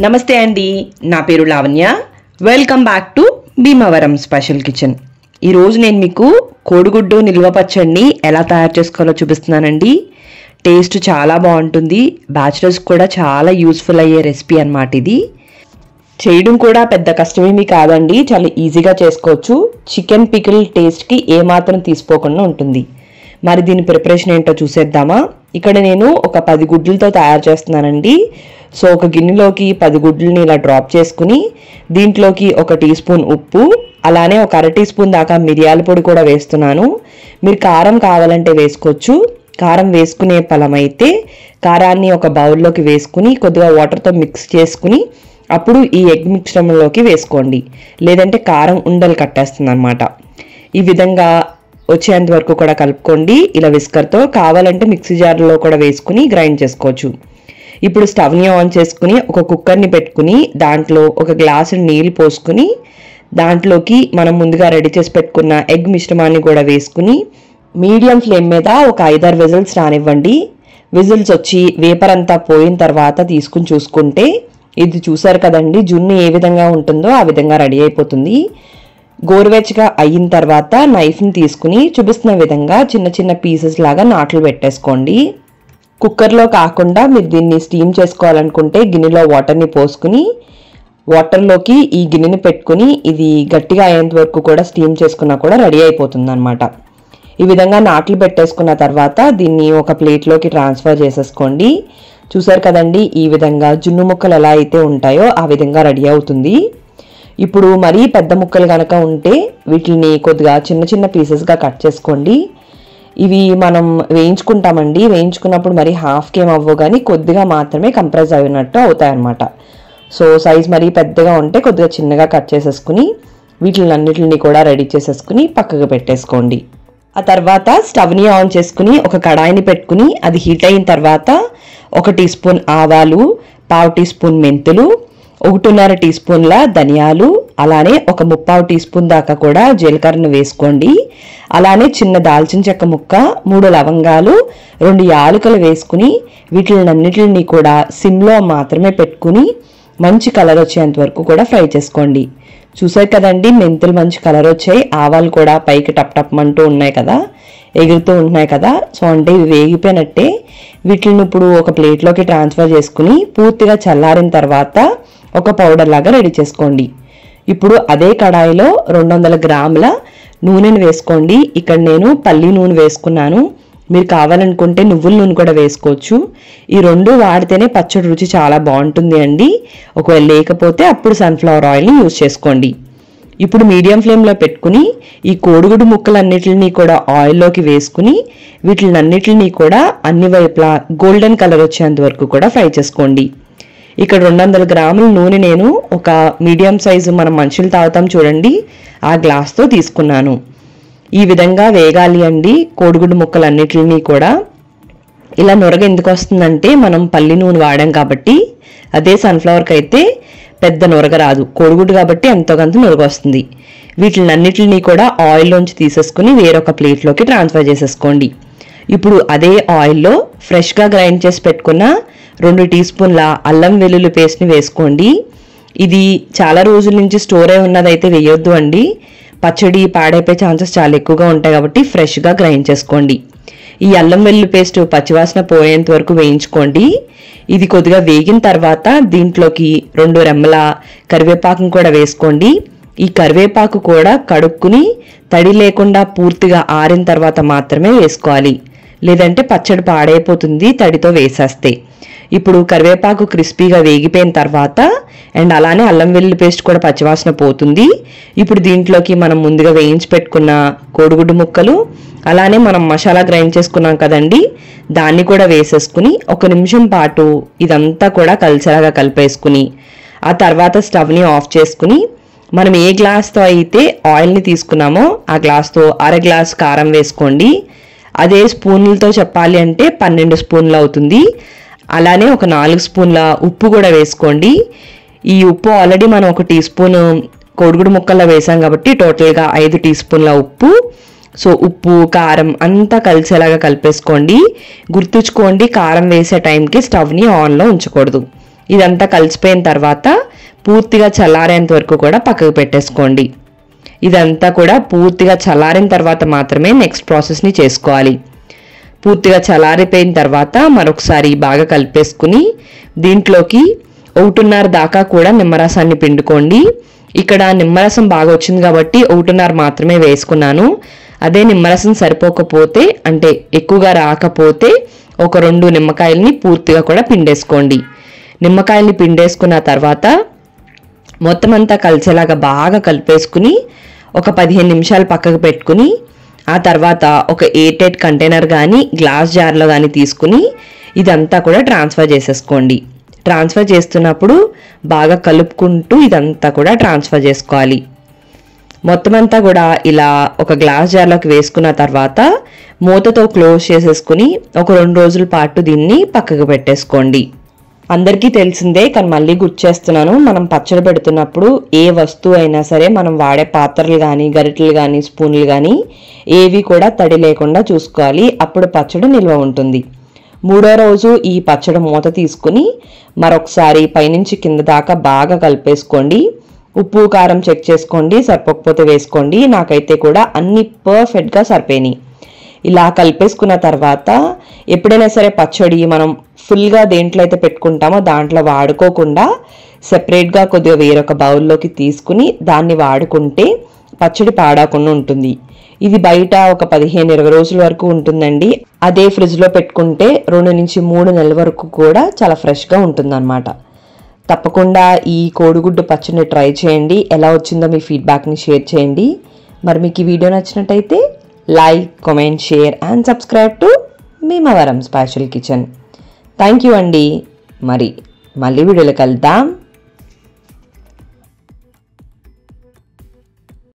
నమస్తే అండి, నా పేరు Lavanya. Welcome back to Bhimavaram special kitchen. ఈరోజు నేను మీకు కోడిగుడ్డు నిల్వ పచ్చడిని ఎలా తయారు చేసుకోవాలో చూపిస్తున్నానండి. టేస్ట్ చాలా బాగుంటుంది. బ్యాచిలర్స్ కూడా చాలా యూస్ఫుల్ అయ్యే రెసిపీ అన్నమాట. ఇది చేయడం కూడా పెద్ద కష్టమేమీ కాదండి, చాలా ఈజీగా చేసుకోవచ్చు. చికెన్ పికిల్ టేస్ట్కి ఏమాత్రం తీసుకోకుండా ఉంటుంది. మరి దీని ప్రిపరేషన్ ఏంటో చూసేద్దామా. ఇక్కడ నేను ఒక 10 గుడ్లతో తయారు చేస్తున్నానండి. సో ఒక గిన్నెలోకి 10 గుడ్లని ఇలా డ్రాప్ చేసుకుని దీంట్లోకి 1 టీ స్పూన్ ఉప్పు, అలానే ఒక 1/2 టీ స్పూన్ దాకా మిరియాల పొడి కూడా వేస్తున్నాను. మీరు కారం కావాలంటే వేసుకోవచ్చు. కారం వేసుకునే ఫలమైతే కారాన్ని ఒక బౌల్లోకి వేసుకుని కొద్దిగా వాటర్తో మిక్స్ చేసుకుని అప్పుడు ఈ ఎగ్ మిశ్రమంలోకి వేసుకోండి. లేదంటే కారం ఉండలు కట్టేస్తుంది అన్నమాట. ఈ విధంగా వచ్చేంత వరకు కూడా కలుపుకోండి. ఇలా విస్కర్తో కావాలంటే మిక్సీ జార్లో కూడా వేసుకుని గ్రైండ్ చేసుకోవచ్చు. ఇప్పుడు స్టవ్ని ఆన్ చేసుకుని ఒక కుక్కర్ని పెట్టుకుని దాంట్లో 1 గ్లాసు నీళ్ళు పోసుకుని దాంట్లోకి మనం ముందుగా రెడీ చేసి పెట్టుకున్న ఎగ్ మిశ్రమాన్ని కూడా వేసుకుని మీడియం ఫ్లేమ్ మీద ఒక 5-6 విజిల్స్ రానివ్వండి. విజిల్స్ వచ్చి వేపర్ అంతా పోయిన తర్వాత తీసుకుని చూసుకుంటే ఇది చూసారు కదండి, జున్ను ఏ విధంగా ఉంటుందో ఆ విధంగా రెడీ అయిపోతుంది. గోరువెచ్చగా అయిన తర్వాత నైఫ్ని తీసుకుని చూపిస్తున్న విధంగా చిన్న చిన్న పీసెస్ లాగా నాట్లు పెట్టేసుకోండి. కుక్కర్లో కాకుండా మీరు దీన్ని స్టీమ్ చేసుకోవాలనుకుంటే గిన్నెలో వాటర్ని పోసుకుని వాటర్లోకి ఈ గిన్నెని పెట్టుకుని ఇది గట్టిగా అయ్యేంత వరకు కూడా స్టీమ్ చేసుకున్నా కూడా రెడీ అయిపోతుంది అనమాట. ఈ విధంగా నాట్లు పెట్టేసుకున్న తర్వాత దీన్ని ఒక ప్లేట్లోకి ట్రాన్స్ఫర్ చేసేసుకోండి. చూసారు కదండి, ఈ విధంగా జున్ను ముక్కలు ఎలా అయితే ఉంటాయో ఆ విధంగా రెడీ అవుతుంది. ఇప్పుడు మరీ పెద్ద ముక్కలు కనుక ఉంటే వీటిని కొద్దిగా చిన్న చిన్న పీసెస్గా కట్ చేసుకోండి. ఇవి మనం వేయించుకుంటామండి. వేయించుకున్నప్పుడు మరి హాఫ్కి ఏం అవ్వవు, కానీ కొద్దిగా మాత్రమే కంప్రెస్ అయినట్టు అవుతాయన్నమాట. సో సైజ్ మరీ పెద్దగా ఉంటే కొద్దిగా చిన్నగా కట్ చేసేసుకుని వీటిలన్నిటిని కూడా రెడీ చేసేసుకుని పక్కకు పెట్టేసుకోండి. ఆ తర్వాత స్టవ్ని ఆన్ చేసుకుని ఒక కడాయిని పెట్టుకుని అది హీట్ అయిన తర్వాత 1 టీ స్పూన్ ఆవాలు, 1/2 టీ స్పూన్ మెంతులు, 1.5 టీ స్పూన్ల ధనియాలు, అలానే ఒక 1/4 టీ స్పూన్ దాకా కూడా జీలకర్రను వేసుకోండి. అలానే చిన్న దాల్చిన చెక్క ముక్క, 3 లవంగాలు, 2 యాలకులు వేసుకుని వీటిలన్నిటిని కూడా సిమ్లో మాత్రమే పెట్టుకుని మంచి కలర్ వచ్చేంత వరకు కూడా ఫ్రై చేసుకోండి. చూసారు కదండి, మెంతులు మంచి కలర్ వచ్చాయి, ఆవాలు కూడా పైకి టప్ టప్ అంటూ ఉన్నాయి కదా, ఎగురుతూ ఉంటున్నాయి కదా. సో అంటే ఇవి వేగిపోయినట్టే. వీటిని ఇప్పుడు ఒక ప్లేట్లోకి ట్రాన్స్ఫర్ చేసుకుని పూర్తిగా చల్లారిన తర్వాత ఒక పౌడర్ లాగా రెడీ చేసుకోండి. ఇప్పుడు అదే కడాయిలో 200 గ్రాముల నూనెను వేసుకోండి. ఇక్కడ నేను పల్లి నూనె వేసుకున్నాను. మీరు కావాలనుకుంటే నువ్వుల నూనె కూడా వేసుకోవచ్చు. ఈ 2 వాడితేనే పచ్చడి రుచి చాలా బాగుంటుంది అండి. ఒకవేళ లేకపోతే అప్పుడు సన్ఫ్లవర్ ఆయిల్ని యూజ్ చేసుకోండి. ఇప్పుడు మీడియం ఫ్లేమ్లో పెట్టుకుని ఈ కోడిగుడ్డు ముక్కలన్నిటిని కూడా ఆయిల్లోకి వేసుకుని వీటిలన్నిటిని కూడా అన్ని వైపులా గోల్డెన్ కలర్ వచ్చేంత వరకు కూడా ఫ్రై చేసుకోండి. ఇక్కడ 200 గ్రాముల నూనె నేను ఒక మీడియం సైజు మనం మనుషులు తాగుతాం చూడండి, ఆ గ్లాస్తో తీసుకున్నాను. ఈ విధంగా వేగాలి అండి కోడిగుడ్డు ముక్కలన్నిటిని కూడా. ఇలా నొరగ ఎందుకు వస్తుందంటే మనం పల్లి నూనె వాడాం కాబట్టి. అదే సన్ఫ్లవర్కి అయితే పెద్ద నొరగ రాదు, కోడిగుడ్డు కాబట్టి ఎంతో కొంత నొరగ వస్తుంది. వీటిలన్నిటిని కూడా ఆయిల్లోంచి తీసేసుకుని వేరొక ప్లేట్లోకి ట్రాన్స్ఫర్ చేసేసుకోండి. ఇప్పుడు అదే ఆయిల్లో ఫ్రెష్గా గ్రైండ్ చేసి పెట్టుకున్న 2 టీ స్పూన్ల అల్లం వెల్లుల్లి పేస్ట్ని వేసుకోండి. ఇది చాలా రోజుల నుంచి స్టోర్ అయి ఉన్నదైతే వేయొద్దు అండి. పచ్చడి పాడైపోయే ఛాన్సెస్ చాలా ఎక్కువగా ఉంటాయి కాబట్టి ఫ్రెష్గా గ్రైండ్ చేసుకోండి. ఈ అల్లం వెల్లుల్లి పేస్ట్ పచ్చివాసన పోయేంత వరకు వేయించుకోండి. ఇది కొద్దిగా వేగిన తర్వాత దీంట్లోకి 2 రెమ్మల కరివేపాకును కూడా వేసుకోండి. ఈ కరివేపాకు కూడా కడుక్కుని తడి లేకుండా పూర్తిగా ఆరిన తర్వాత మాత్రమే వేసుకోవాలి, లేదంటే పచ్చడి పాడైపోతుంది తడితో వేసేస్తే. ఇప్పుడు కరివేపాకు క్రిస్పీగా వేగిపోయిన తర్వాత అండ్ అలానే అల్లం వెల్లుల్లి పేస్ట్ కూడా పచ్చివాసన పోతుంది. ఇప్పుడు దీంట్లోకి మనం ముందుగా వేయించి పెట్టుకున్న కోడిగుడ్డు ముక్కలు, అలానే మనం మసాలా గ్రైండ్ చేసుకున్నాం కదండి, దాన్ని కూడా వేసేసుకుని 1 నిమిషం పాటు ఇదంతా కూడా కలిసేలాగా కలిపేసుకుని ఆ తర్వాత స్టవ్ని ఆఫ్ చేసుకుని మనం ఏ గ్లాస్తో అయితే ఆయిల్ని తీసుకున్నామో ఆ గ్లాస్తో 1/2 గ్లాస్ కారం వేసుకోండి. అదే స్పూన్లతో చెప్పాలి అంటే 12 స్పూన్లు అవుతుంది. అలానే ఒక 4 స్పూన్ల ఉప్పు కూడా వేసుకోండి. ఈ ఉప్పు ఆల్రెడీ మనం 1 టీ స్పూన్ కోడిగుడ్డు ముక్కల్లో వేసాం కాబట్టి టోటల్గా 5 టీ స్పూన్ల ఉప్పు. సో ఉప్పు కారం అంతా కలిసేలాగా కలిపేసుకోండి. గుర్తుంచుకోండి, కారం వేసే టైంకి స్టవ్ని ఆన్లో ఉంచకూడదు. ఇదంతా కలిసిపోయిన తర్వాత పూర్తిగా చల్లారేంత వరకు కూడా పక్కకు పెట్టేసుకోండి. ఇదంతా కూడా పూర్తిగా చల్లారిన తర్వాత మాత్రమే నెక్స్ట్ ప్రాసెస్ని చేసుకోవాలి. పూర్తిగా చల్లారిపోయిన తర్వాత మరొకసారి బాగా కలిపేసుకుని దీంట్లోకి 1.5 దాకా కూడా నిమ్మరసాన్ని పిండుకోండి. ఇక్కడ నిమ్మరసం బాగా వచ్చింది కాబట్టి 1.5 మాత్రమే వేసుకున్నాను. అదే నిమ్మరసం సరిపోకపోతే అంటే ఎక్కువగా రాకపోతే ఒక 2 నిమ్మకాయలని పూర్తిగా కూడా పిండేసుకోండి. నిమ్మకాయల్ని పిండేసుకున్న తర్వాత మొత్తం అంతా కలిసేలాగా బాగా కలిపేసుకుని ఒక 15 నిమిషాలు పక్కకు పెట్టుకుని ఆ తర్వాత ఒక ఎయిర్టైట్ కంటైనర్ కానీ గ్లాస్ జార్లో కానీ తీసుకుని ఇదంతా కూడా ట్రాన్స్ఫర్ చేసేసుకోండి. ట్రాన్స్ఫర్ చేస్తున్నప్పుడు బాగా కలుపుకుంటూ ఇదంతా కూడా ట్రాన్స్ఫర్ చేసుకోవాలి. మొత్తం అంతా కూడా ఇలా ఒక గ్లాస్ జార్లోకి వేసుకున్న తర్వాత మూతతో క్లోజ్ చేసేసుకుని ఒక 2 రోజుల పాటు దీన్ని పక్కకు పెట్టేసుకోండి. అందరికీ తెలిసిందే కానీ మళ్ళీ గుర్తు చేస్తున్నాను, మనం పచ్చడి పెడుతున్నప్పుడు ఏ వస్తువు అయినా సరే మనం వాడే పాత్రలు కానీ గరిటెలు కానీ స్పూన్లు కానీ ఏవి కూడా తడి లేకుండా చూసుకోవాలి. అప్పుడు పచ్చడి నిల్వ ఉంటుంది. 3వ రోజు ఈ పచ్చడి మూత తీసుకుని మరొకసారి పైనుంచి కింద దాకా బాగా కలిపేసుకోండి. ఉప్పు కారం చెక్ చేసుకోండి, సరిపోకపోతే వేసుకోండి. నాకైతే కూడా అన్ని పర్ఫెక్ట్గా సరిపోయినాయి. ఇలా కలిపేసుకున్న తర్వాత ఎప్పుడైనా సరే పచ్చడి మనం ఫుల్గా దేంట్లో అయితే పెట్టుకుంటామో దాంట్లో వాడుకోకుండా సెపరేట్గా కొద్దిగా వేరొక బౌల్లోకి తీసుకుని దాన్ని వాడుకుంటే పచ్చడి పాడకుండా ఉంటుంది. ఇది బయట ఒక 15-20 రోజుల వరకు ఉంటుందండి. అదే ఫ్రిడ్జ్లో పెట్టుకుంటే 2 నుంచి 3 నెలల వరకు కూడా చాలా ఫ్రెష్గా ఉంటుందన్నమాట. తప్పకుండా ఈ కోడిగుడ్డు పచ్చడిని ట్రై చేయండి. ఎలా వచ్చిందో మీ ఫీడ్బ్యాక్ని షేర్ చేయండి. మరి మీకు ఈ వీడియో నచ్చినట్టయితే like, comment, share and subscribe to Bhimavaram special kitchen. Thank you అండి. మరి మళ్ళీ వీడియోలో కలుద్దాం.